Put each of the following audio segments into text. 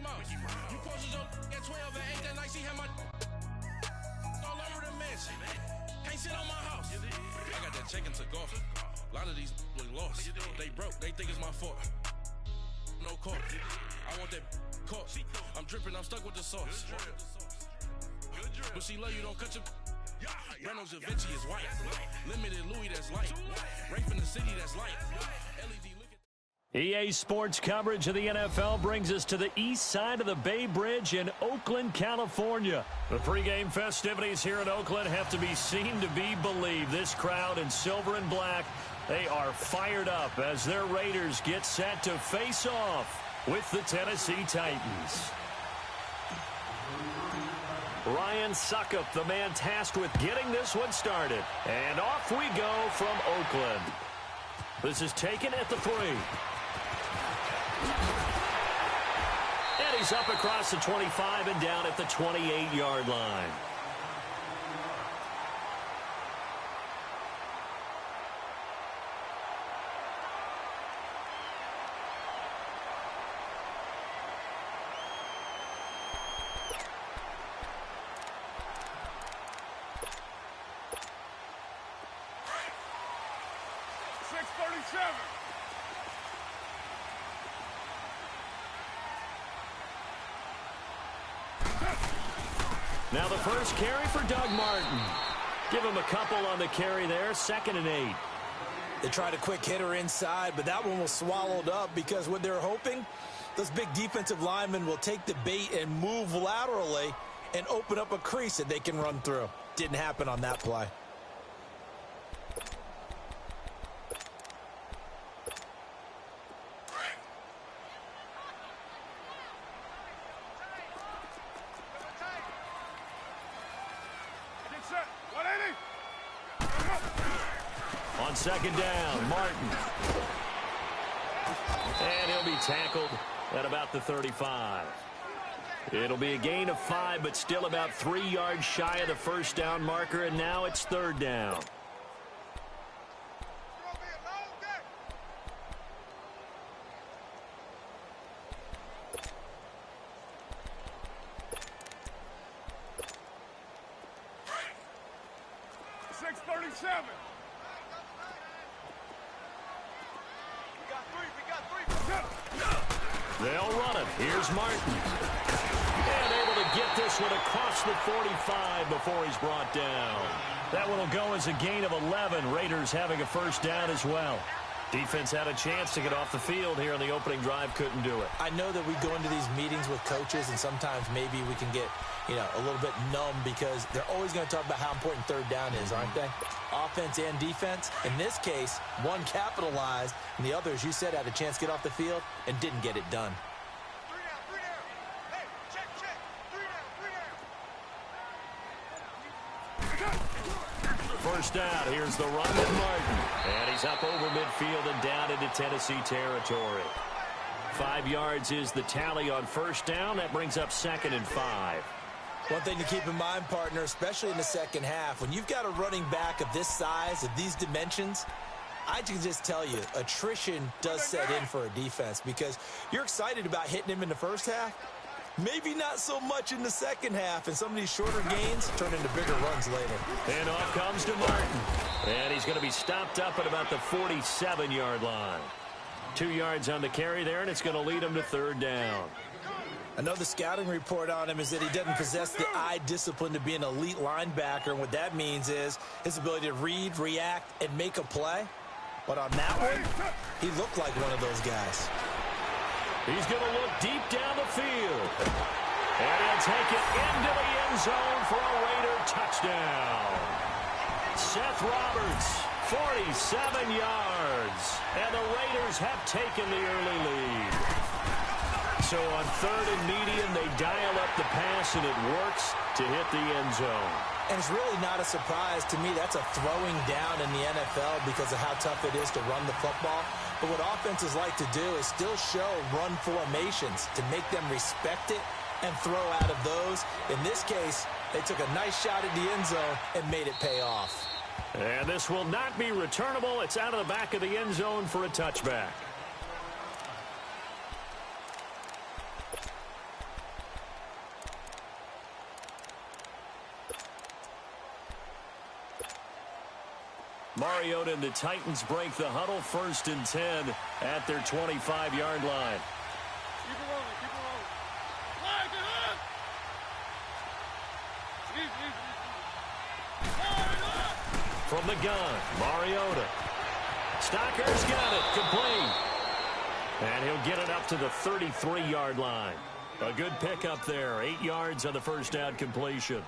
Mouse. You posted your at 12 and 8 that night. She had my all over the mansion. Can't sit on my house. I got that check and took off. A lot of these look lost. They broke. They think it's my fault. No court. I want that caught. I'm dripping. I'm stuck with the sauce. But she love you. Don't cut your. Breno Javinci is white. Limited Louis, that's light. Rape in the city, that's light. LED, look at EA Sports coverage of the NFL brings us to the east side of the Bay Bridge in Oakland, California. The pregame festivities here in Oakland have to be seen to be believed. This crowd in silver and black, they are fired up as their Raiders get set to face off with the Tennessee Titans. Ryan Suckup, the man tasked with getting this one started. And off we go from Oakland. This is taken at the 3. And he's up across the 25 and down at the 28-yard line. Now the first carry for Doug Martin. Give him a couple on the carry there, 2nd and 8. They tried a quick hitter inside, but that one was swallowed up because what they're hoping, those big defensive linemen will take the bait and move laterally and open up a crease that they can run through. Didn't happen on that play. On 2nd down, Martin. And he'll be tackled at about the 35. It'll be a gain of 5, but still about 3 yards shy of the first down marker, and now it's 3rd down. They'll run it. Here's Martin. And able to get this one across the 45 before he's brought down. That one will go as a gain of 11. Raiders having a first down as well. Defense had a chance to get off the field here on the opening drive, couldn't do it. I know that we go into these meetings with coaches, and sometimes maybe we can get, a little bit numb because they're always going to talk about how important 3rd down is, aren't they? Offense and defense. In this case, one capitalized, and the other, as you said, had a chance to get off the field and didn't get it done. First down, here's the run with Martin. And he's up over midfield and down into Tennessee territory. 5 yards is the tally on first down. That brings up 2nd and 5. One thing to keep in mind, partner, especially in the second half, when you've got a running back of this size, of these dimensions, I can just tell you, attrition does set in for a defense because you're excited about hitting him in the first half. Maybe not so much in the second half, and some of these shorter gains turn into bigger runs later. And off comes to Martin. And he's going to be stopped up at about the 47-yard line. 2 yards on the carry there, and it's going to lead him to 3rd down. I know the scouting report on him is that he doesn't possess the eye discipline to be an elite linebacker, and what that means is his ability to read, react, and make a play. But on that one, he looked like one of those guys. He's going to look deep down the field. And he'll take it into the end zone for a Raider touchdown. Seth Roberts, 47 yards. And the Raiders have taken the early lead. So on 3rd and medium, they dial up the pass, and it works to hit the end zone. And it's really not a surprise to me. That's a throwing down in the NFL because of how tough it is to run the football. But what offenses like to do is still show run formations to make them respect it and throw out of those. In this case, they took a nice shot at the end zone and made it pay off. And this will not be returnable. It's out of the back of the end zone for a touchback. Mariota and the Titans break the huddle, 1st and 10 at their 25-yard line. Keep it rolling, keep it rolling. Flag it up! From the gun, Mariota. Stocker's got it, complete. And he'll get it up to the 33-yard line. A good pickup there, 8 yards on the first down completion.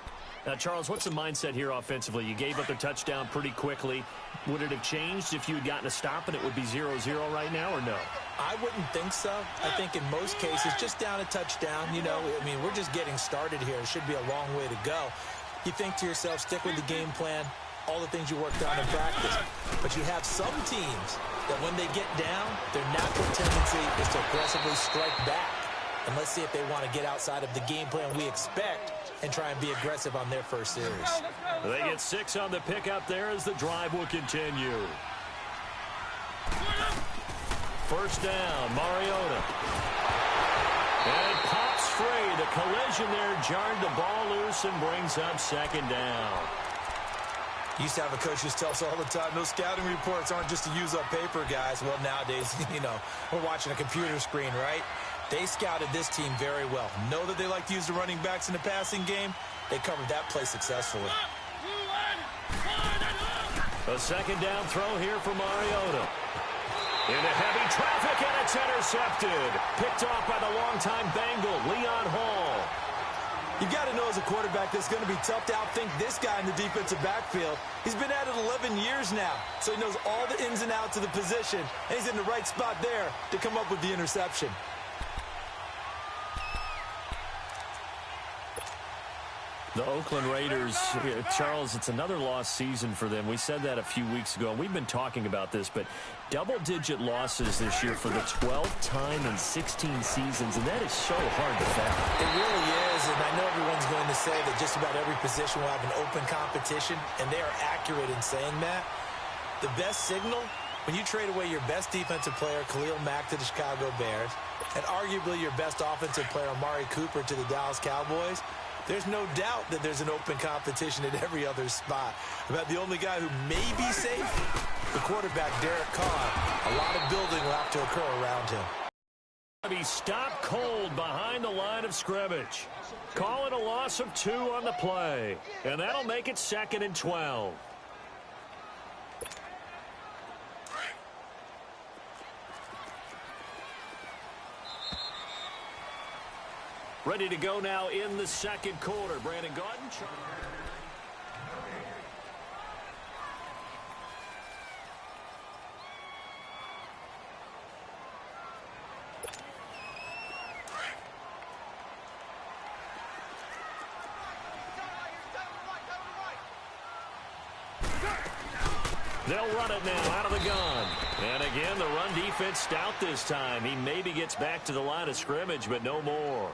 Now, Charles, what's the mindset here offensively? You gave up the touchdown pretty quickly. Would it have changed if you had gotten a stop and it would be 0-0 right now, or no? I wouldn't think so. I think in most cases, just down a touchdown, you know, I mean, we're just getting started here. It should be a long way to go. You think to yourself, stick with the game plan, all the things you worked on in practice. But you have some teams that when they get down, their natural tendency is to aggressively strike back. And let's see if they want to get outside of the game plan we expect and try and be aggressive on their first series. They get 6 on the pickup there as the drive will continue. First down, Mariota. And it pops free. The collision there jarred the ball loose and brings up 2nd down. Used to have a coach who tells us all the time, those scouting reports aren't just to use up paper, guys. Well, nowadays, you know, we're watching a computer screen, right? They scouted this team very well. Know that they like to use the running backs in the passing game. They covered that play successfully. A 2nd down throw here for Mariota. Into heavy traffic, and it's intercepted. Picked off by the longtime Bengal, Leon Hall. You've got to know as a quarterback that's going to be tough to outthink this guy in the defensive backfield. He's been at it 11 years now, so he knows all the ins and outs of the position, and he's in the right spot there to come up with the interception. The Oakland Raiders, Charles, it's another lost season for them. We said that a few weeks ago, and we've been talking about this, but double-digit losses this year for the 12th time in 16 seasons, and that is so hard to fathom. It really is, and I know everyone's going to say that just about every position will have an open competition, and they are accurate in saying that. The best signal, when you trade away your best defensive player, Khalil Mack, to the Chicago Bears, and arguably your best offensive player, Amari Cooper, to the Dallas Cowboys, there's no doubt that there's an open competition at every other spot. About the only guy who may be safe, the quarterback, Derek Carr. A lot of building will have to occur around him. He stopped cold behind the line of scrimmage. Calling a loss of 2 on the play. And that'll make it 2nd and 12. Ready to go now in the 2nd quarter. Brandon Gordon. They'll run it now out of the gun. And again, the run defense stout this time. He maybe gets back to the line of scrimmage, but no more.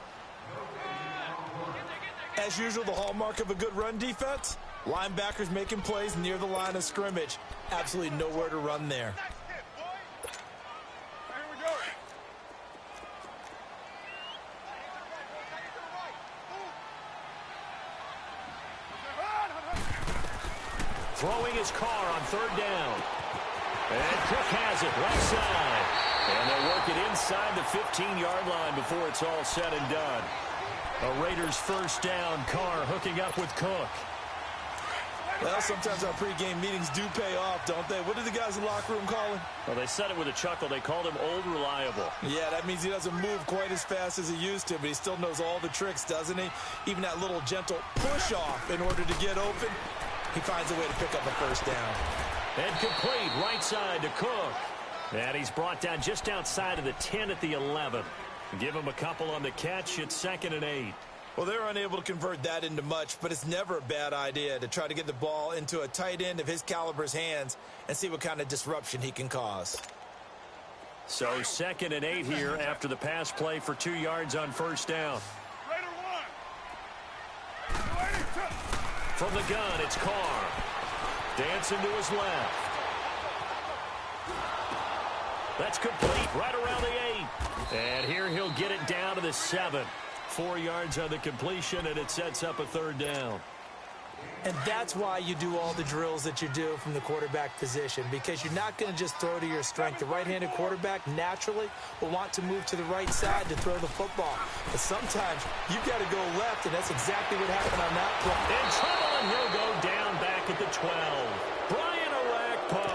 As usual, the hallmark of a good run defense, linebackers making plays near the line of scrimmage. Absolutely nowhere to run there. Throwing his car on 3rd down. And Cook has it right side. And they'll work it inside the 15-yard line before it's all said and done. A Raiders 1st down. Carr hooking up with Cook. Well, sometimes our pregame meetings do pay off, don't they? What did the guys in the locker room call him? Well, they said it with a chuckle. They called him Old Reliable. Yeah, that means he doesn't move quite as fast as he used to, but he still knows all the tricks, doesn't he? Even that little gentle push-off in order to get open, he finds a way to pick up a 1st down. And complete right side to Cook. And he's brought down just outside of the 10 at the 11. Give him a couple on the catch. It's 2nd and 8. Well, they're unable to convert that into much, but it's never a bad idea to try to get the ball into a tight end of his caliber's hands and see what kind of disruption he can cause. So 2nd and 8 here after the pass play for 2 yards on 1st down. From the gun, it's Carr. Dancing to his left. That's complete right around the 8. And here he'll get it down to the 7. 4 yards on the completion, and it sets up a 3rd down. And that's why you do all the drills that you do from the quarterback position, because you're not going to just throw to your strength. The right-handed quarterback naturally will want to move to the right side to throw the football. But sometimes you've got to go left, and that's exactly what happened on that play. In trouble, and he'll go down back at the 12. Brian Orakpo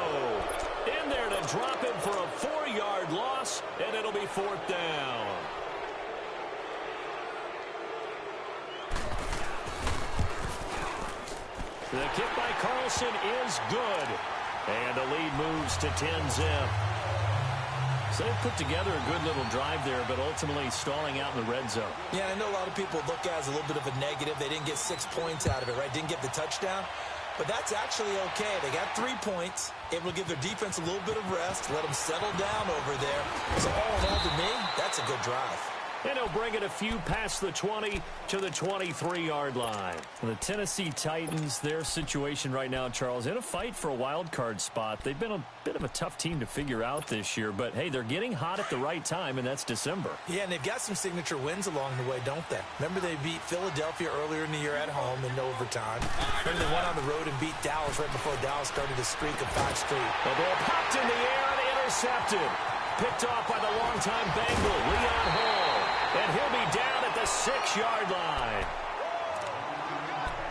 in there to drop him for a 4-yard loss, and it'll be 4th down. The kick by Carlson is good. And the lead moves to 10-zip. So they put together a good little drive there, but ultimately stalling out in the red zone. Yeah, I know a lot of people look at it as a little bit of a negative. They didn't get 6 points out of it, right? Didn't get the touchdown. But that's actually okay. They got 3 points. Able to give their defense a little bit of rest, let them settle down over there. So all in all, to me, that's a good drive. And he'll bring it a few past the 20 to the 23-yard line. The Tennessee Titans, their situation right now, Charles, in a fight for a wild card spot. They've been a bit of a tough team to figure out this year, but hey, they're getting hot at the right time, and that's December. Yeah, and they've got some signature wins along the way, don't they? Remember they beat Philadelphia earlier in the year at home in overtime. Remember they went on the road and beat Dallas right before Dallas started a streak of 5 straight. The ball popped in the air and intercepted. Picked off by the longtime Bengal, Leon Hall. And he'll be down at the 6-yard line.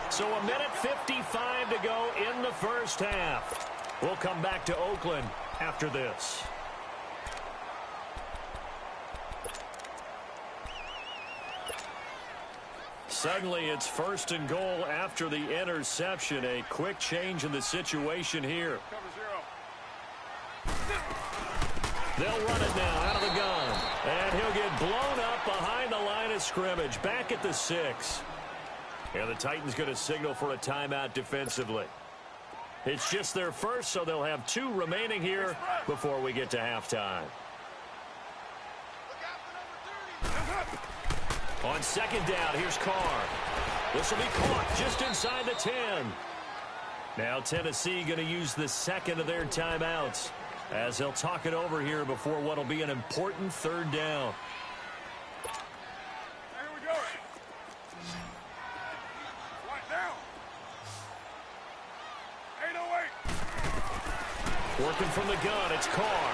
So 1:55 to go in the first half. We'll come back to Oakland after this. Suddenly it's 1st and goal after the interception. A quick change in the situation here. They'll run it now out of the gun. And he'll get blown up behind the line of scrimmage. Back at the 6. And the Titans going to signal for a timeout defensively. It's just their first, so they'll have 2 remaining here before we get to halftime. On 2nd down, here's Carr. This will be caught just inside the 10. Now Tennessee going to use the 2nd of their timeouts, as they'll talk it over here before what will be an important 3rd down. Here we go. Right down. 808. Working from the gun, it's Carr.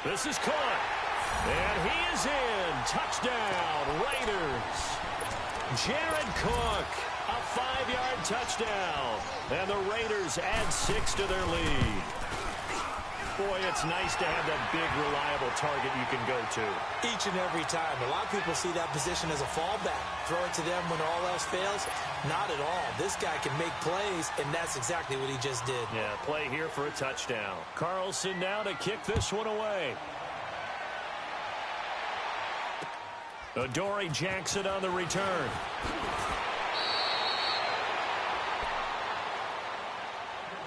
This is caught. And he is in. Touchdown, Raiders. Jared Cook. A 5-yard touchdown. And the Raiders add 6 to their lead. Boy, it's nice to have that big, reliable target you can go to. Each and every time. A lot of people see that position as a fallback. Throw it to them when all else fails. Not at all. This guy can make plays, and that's exactly what he just did. Yeah, play here for a touchdown. Carlson now to kick this one away. Adoree Jackson on the return.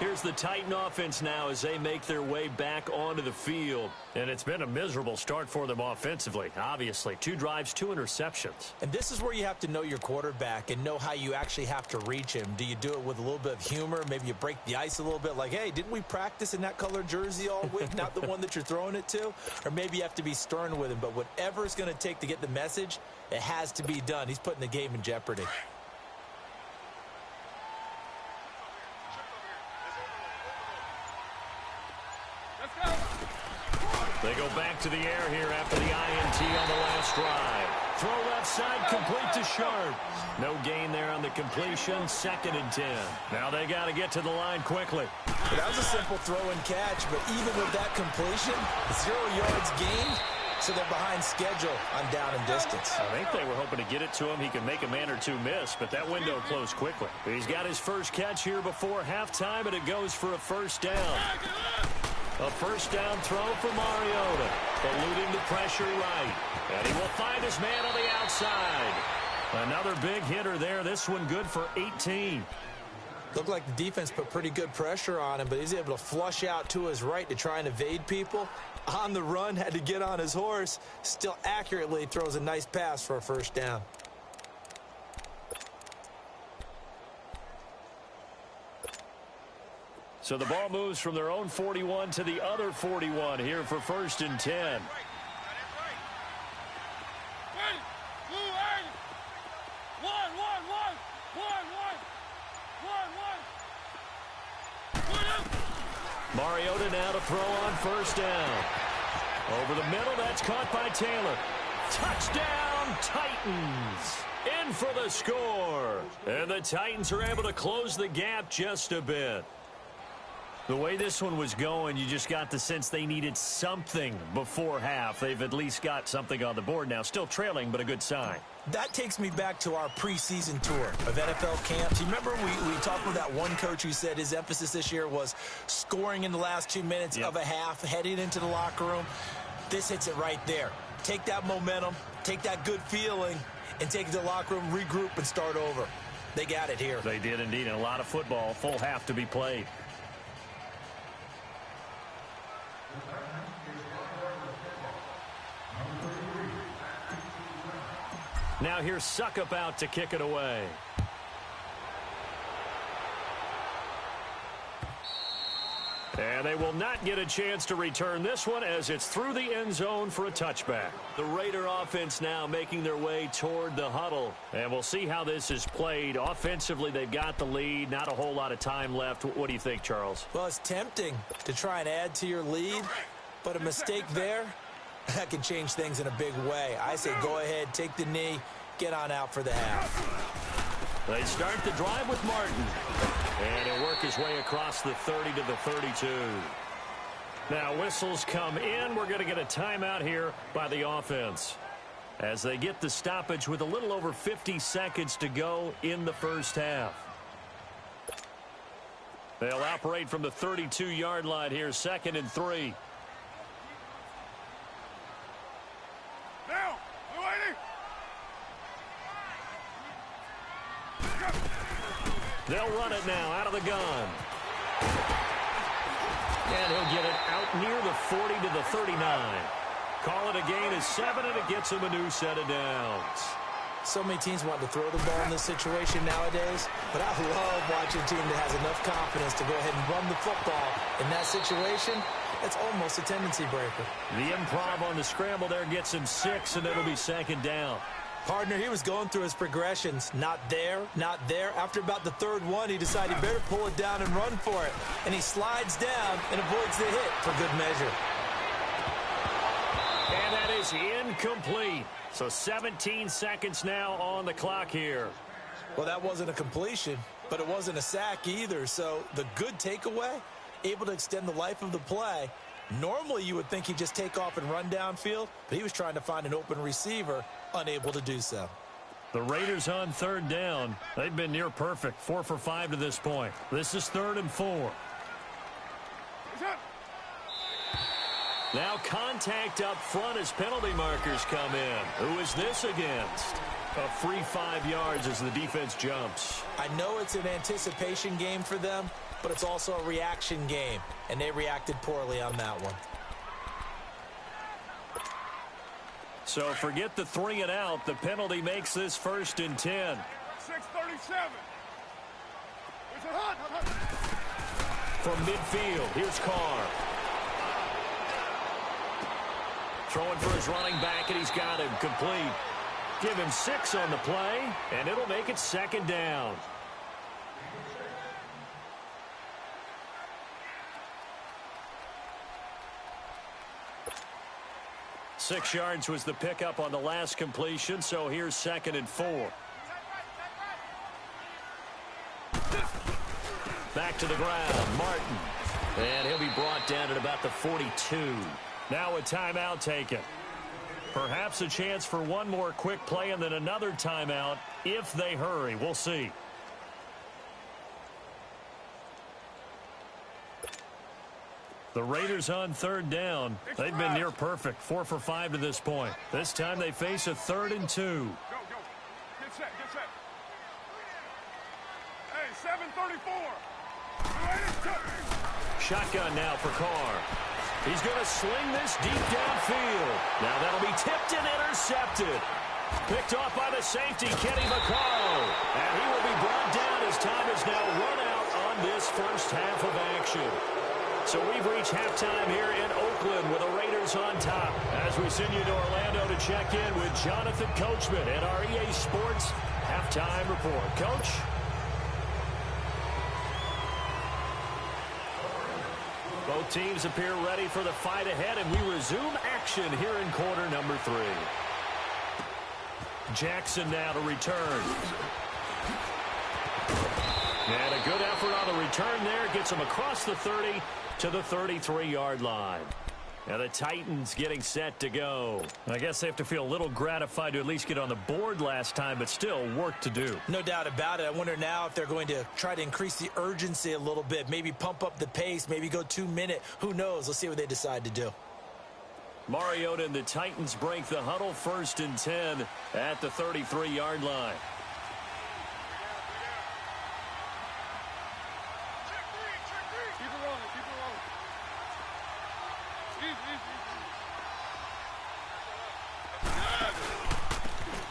Here's the Titan offense now as they make their way back onto the field. And it's been a miserable start for them offensively, obviously. 2 drives, 2 interceptions. And this is where you have to know your quarterback and know how you actually have to reach him. Do you do it with a little bit of humor? Maybe you break the ice a little bit like, hey, didn't we practice in that colored jersey all week? Not the one that you're throwing it to? Or maybe you have to be stern with him. But whatever it's going to take to get the message, it has to be done. He's putting the game in jeopardy. They go back to the air here after the INT on the last drive. Throw left side, complete to Sharp. No gain there on the completion, 2nd and 10. Now they got to get to the line quickly. Well, that was a simple throw and catch, but even with that completion, 0 yards gained, so they're behind schedule on down and distance. I think they were hoping to get it to him. He could make a man or 2 miss, but that window closed quickly. He's got his first catch here before halftime, and it goes for a 1st down. A 1st down throw for Mariota, eluding the pressure right. And he will find his man on the outside. Another big hitter there. This one good for 18. Looked like the defense put pretty good pressure on him, but he's able to flush out to his right to try and evade people. On the run, had to get on his horse. Still accurately throws a nice pass for a 1st down. So the ball moves from their own 41 to the other 41 here for 1st and 10. One. Mariota now to throw on first down. Over the middle, that's caught by Taylor. Touchdown, Titans! In for the score. And the Titans are able to close the gap just a bit. The way this one was going, you just got the sense they needed something before half. They've at least got something on the board now. Still trailing, but a good sign. That takes me back to our preseason tour of NFL camps. You remember we talked with that one coach who said his emphasis this year was scoring in the last 2 minutes of a half, heading into the locker room. This hits it right there. Take that momentum, take that good feeling, and take it to the locker room, regroup, and start over. They got it here. They did indeed, and a lot of football, full half to be played. Now here's Suckup out to kick it away. And they will not get a chance to return this one as it's through the end zone for a touchback. The Raider offense now making their way toward the huddle. And we'll see how this is played. Offensively, they've got the lead. Not a whole lot of time left. What do you think, Charles? Well, it's tempting to try and add to your lead, but a mistake there, that can change things in a big way. I say go ahead, take the knee, get on out for the half. They start the drive with Martin. And he'll work his way across the 30 to the 32. Now whistles come in. We're going to get a timeout here by the offense as they get the stoppage with a little over 50 seconds to go in the first half. They'll operate from the 32-yard line here, 2nd and 3. Now, lady. They'll run it now out of the gun. And he'll get it out near the 40 to the 39. Call it a gain of 7, and it gets him a new set of downs. So many teams want to throw the ball in this situation nowadays, but I love watching a team that has enough confidence to go ahead and run the football. In that situation, it's almost a tendency breaker. The improv on the scramble there gets him 6, and it'll be 2nd down. Partner, he was going through his progressions. Not there, not there. After about the 3rd one, he decided he better pull it down and run for it. And he slides down and avoids the hit for good measure. And that is incomplete. So 17 seconds now on the clock here. Well, that wasn't a completion, but it wasn't a sack either. So the good takeaway, able to extend the life of the play. Normally, you would think he'd just take off and run downfield, but he was trying to find an open receiver, unable to do so. The Raiders on 3rd down. They've been near perfect, 4 for 5 to this point. This is 3rd and 4. Now contact up front as penalty markers come in. Who is this against? A free 5 yards as the defense jumps. I know it's an anticipation game for them, but it's also a reaction game, and they reacted poorly on that one. So forget the 3 and out. The penalty makes this 1st and 10. 6:37. It's a hot. From midfield, here's Carr. Throwing for his running back, and he's got him complete. Give him 6 on the play, and it'll make it 2nd down. Six yards was the pickup on the last completion, so here's 2nd and 4. Back to the ground, Martin. And he'll be brought down at about the 42. Now a timeout taken. Perhaps a chance for one more quick play and then another timeout if they hurry. We'll see. The Raiders on 3rd down. They've been near perfect, 4 for 5 to this point. This time they face a 3rd and 2. Go. Get set. Hey, 7:34. Shotgun now for Carr. He's going to sling this deep downfield. Now that'll be tipped and intercepted. Picked off by the safety, Kenny Vaccaro. And he will be brought down as time is now run out on this first half of action. So we've reached halftime here in Oakland with the Raiders on top. As we send you to Orlando to check in with Jonathan Coachman at our EA Sports Halftime Report. Coach? Both teams appear ready for the fight ahead, and we resume action here in quarter number 3. Jackson now to return. And a good effort on the return there. Gets him across the 30 to the 33-yard line. Now the Titans getting set to go. I guess they have to feel a little gratified to at least get on the board last time, but still work to do. No doubt about it. I wonder now if they're going to try to increase the urgency a little bit, maybe pump up the pace, maybe go 2-minute. Who knows? Let's see what they decide to do. Mariota and the Titans break the huddle, 1st and 10 at the 33-yard line.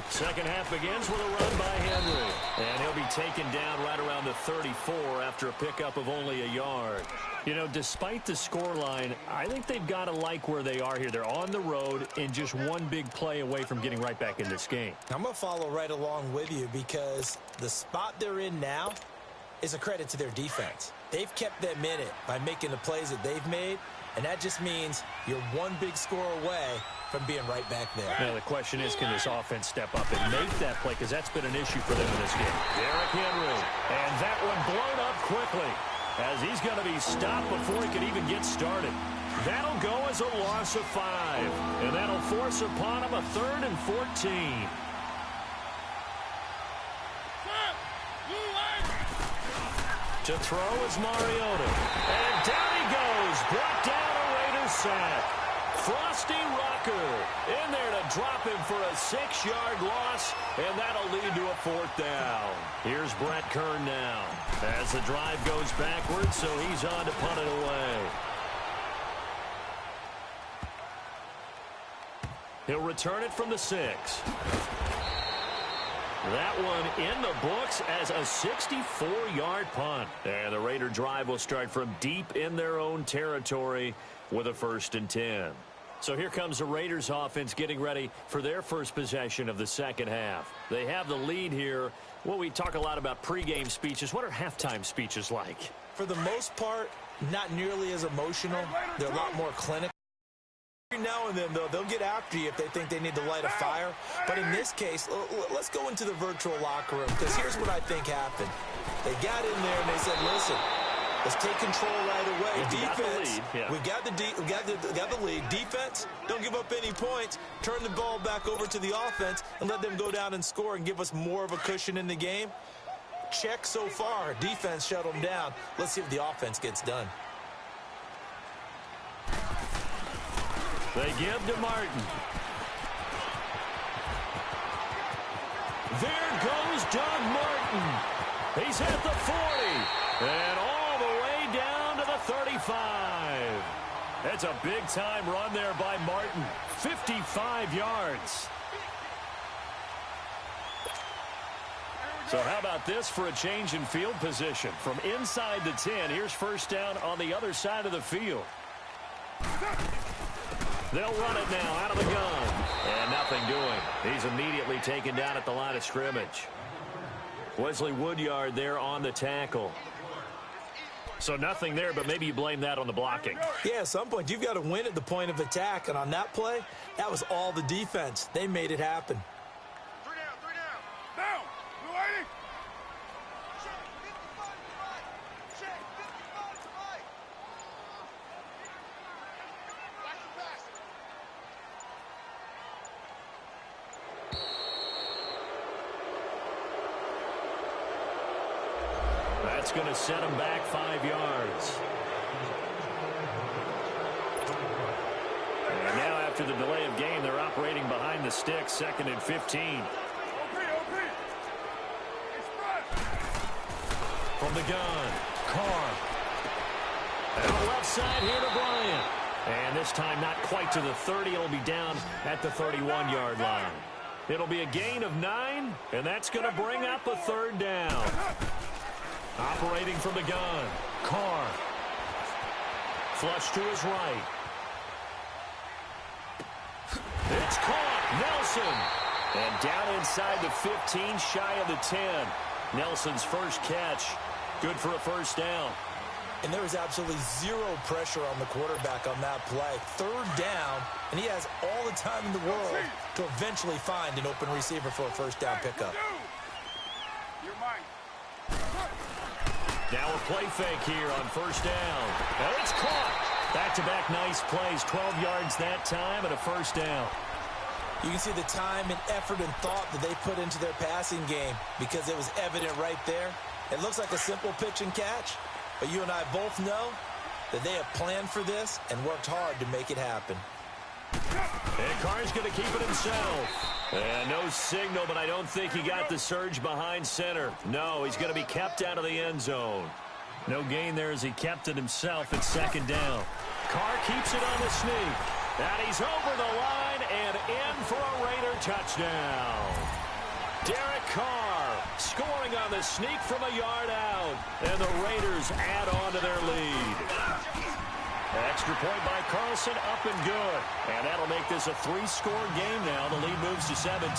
Second half begins with a run by Henry. And he'll be taken down right around the 34 after a pickup of only a yard. You know, despite the scoreline, I think they've got to like where they are here. They're on the road and just one big play away from getting right back in this game. I'm going to follow right along with you because the spot they're in now is a credit to their defense. They've kept them in it by making the plays that they've made, and that just means you're one big score away from being right back there. Now the question is, can this offense step up and make that play? Because that's been an issue for them in this game. Derrick Henry. And that one blown up quickly as he's going to be stopped before he could even get started. That'll go as a loss of 5. And that'll force upon him a 3rd and 14. To throw is Mariota. And down he goes. Brought down a Raiders sack. Frosty Rucker in there to drop him for a 6-yard loss, and that'll lead to a 4th down. Here's Brett Kern now as the drive goes backwards, so he's on to punt it away. He'll return it from the 6. That one in the books as a 64-yard punt. And the Raider drive will start from deep in their own territory with a 1st and 10. So here comes the Raiders offense getting ready for their first possession of the second half. They have the lead here. Well, we talk a lot about pregame speeches. What are halftime speeches like? For the most part, not nearly as emotional. They're a lot more clinical. Every now and then, though, they'll get after you if they think they need to light a fire. But in this case, let's go into the virtual locker room, because here's what I think happened. They got in there and they said, listen, let's take control right away. Defense, we got the lead. Defense, don't give up any points. Turn the ball back over to the offense and let them go down and score and give us more of a cushion in the game. Check so far. Defense shut them down. Let's see if the offense gets done. They give to Martin. There goes Doug Martin. He's at the 40. And all the way down to the 35. That's a big-time run there by Martin. 55 yards. So how about this for a change in field position? From inside the 10, here's 1st down on the other side of the field. They'll run it now out of the gun. And nothing doing. He's immediately taken down at the line of scrimmage. Wesley Woodyard there on the tackle. So nothing there, but maybe you blame that on the blocking. Yeah, at some point, you've got to win at the point of attack. And on that play, that was all the defense. They made it happen. 3 down, 3 down. Down. Blue 80. Check. 55 to right. Watch the pass. That's going to set him back 5 yards. And now after the delay of game, they're operating behind the sticks, 2nd and 15. From the gun, Carr. Out left side here to Bryant. And this time not quite to the 30. It'll be down at the 31-yard line. It'll be a gain of 9, and that's going to bring up a 3rd down. Operating from the gun, Carr. Flush to his right. It's caught, Nelson. And down inside the 15, shy of the 10. Nelson's first catch, good for a 1st down. And there was absolutely zero pressure on the quarterback on that play. Third down, and he has all the time in the world to eventually find an open receiver for a first down pickup. You're mine. Now a play fake here on first down. And it's caught. Back-to-back nice plays. 12 yards that time and a first down. You can see the time and effort and thought that they put into their passing game because it was evident right there. It looks like a simple pitch and catch, but you and I both know that they have planned for this and worked hard to make it happen. And Carr's going to keep it himself. And no signal, but I don't think he got the surge behind center. No, he's going to be kept out of the end zone. No gain there as he kept it himself at second down. Carr keeps it on the sneak. And he's over the line and in for a Raider touchdown. Derek Carr scoring on the sneak from a yard out. And the Raiders add on to their lead. Extra point by Carlson, up and good. And that'll make this a 3-score game now. The lead moves to 17.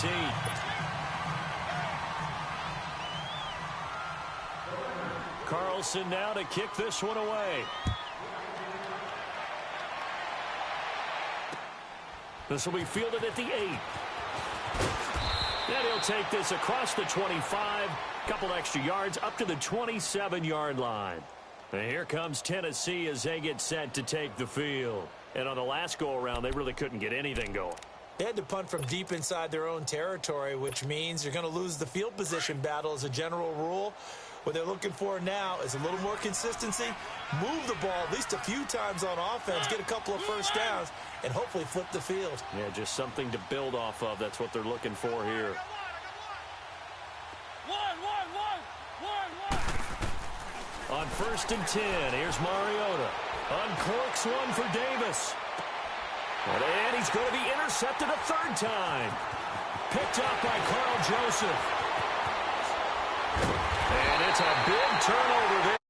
Carlson now to kick this one away. This will be fielded at the 8. And he'll take this across the 25. Couple extra yards up to the 27-yard line. And here comes Tennessee as they get set to take the field. And on the last go-around, they really couldn't get anything going. They had to punt from deep inside their own territory, which means you're going to lose the field position battle as a general rule. What they're looking for now is a little more consistency, move the ball at least a few times on offense, get a couple of first downs, and hopefully flip the field. Yeah, just something to build off of. That's what they're looking for here. On 1st and 10, here's Mariota. Uncorks one for Davis. And he's going to be intercepted a third time. Picked up by Carl Joseph. And it's a big turnover there.